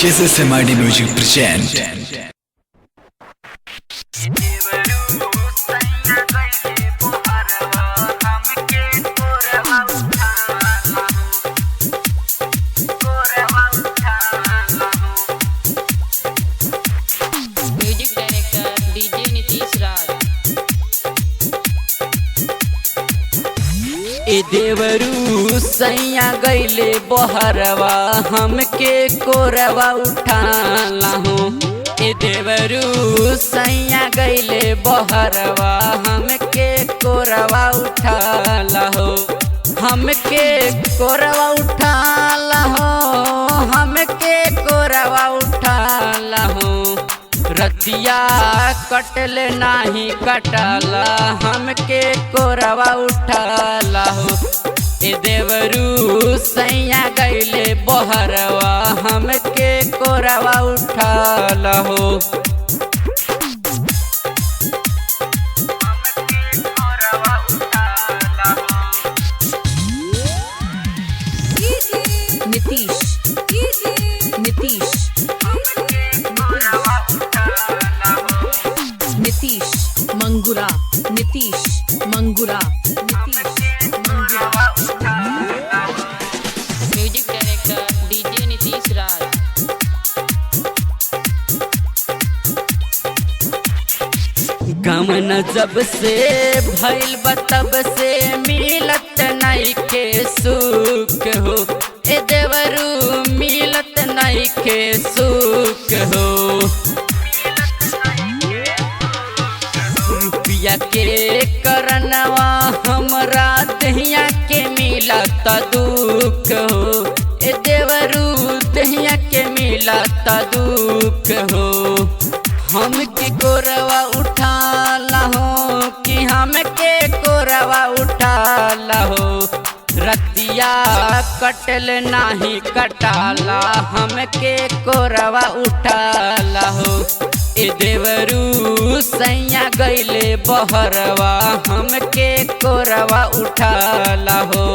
SSMID Music present. Music director DJ Nitish Raj. ए देवरू सैया गईले बहरवा हमके कोरवा उठाला हो। ए देवरू सैया गईले बहरवा हमके कोरवा उठाला हो। हमके कोरवा उठाला हो, हमके कोरवा उठाला हो। रतिया कटल नाही कटाला हमके कोरवा उठाला हो। ए देवरू सैया गईले बहरवा हमके कोरवा उठाला हो। Nitish Nitish Nitish Mangura Nitish Mangura Nitish Mangura. Music director DJ Nitish Raj. गमन जब से भइल तब से मिलत नहीं के सुख हो। ए देवरू मिलत नहीं के सुख हो। रुपया के करनवा हमरा दहिया के मिलत दुख हो। ए देवरू दहिया के मिलत दुख हो। हमके कोरवा उठाला हो कि हमके कोरवा उठाला हो। रतिया कटल नाही कटाला हमके कोरवा उठाला हो। ए देवरू सैया गईले बहरवा हमके कोरवा उठाला हो।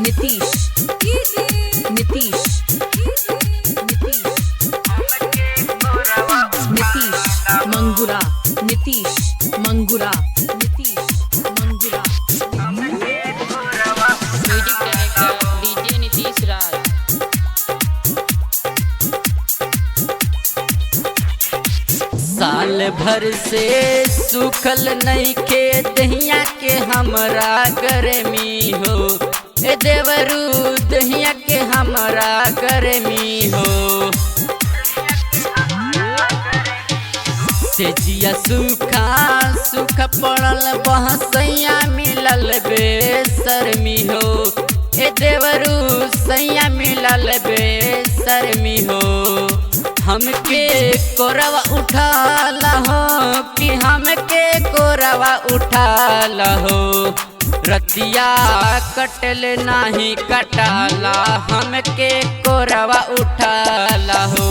Nitish Nitish Nitish Mangura Nitish Mangura Nitish Mangura. Music director DJ Nitish Raj. साल भर से सुखल नहीं के दहिया के हमरा गर्मी हो। ए देवरू दहिया के हमरा गर्मी हो। से जिया सूखा सुख पड़ल बहसैया मिलल बेसरमी हो। ए देवरू सैया मिलल बेसरमी हो। हमके कोरवा उठाला हो कि हमके कोरवा उठाला हो। रतिया कटल नाही कटाला हमके कोरवा उठाला हो।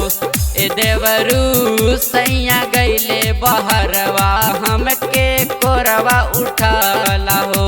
ए देवरू सैया गईले बहरवा हमके कोरवा उठाला हो।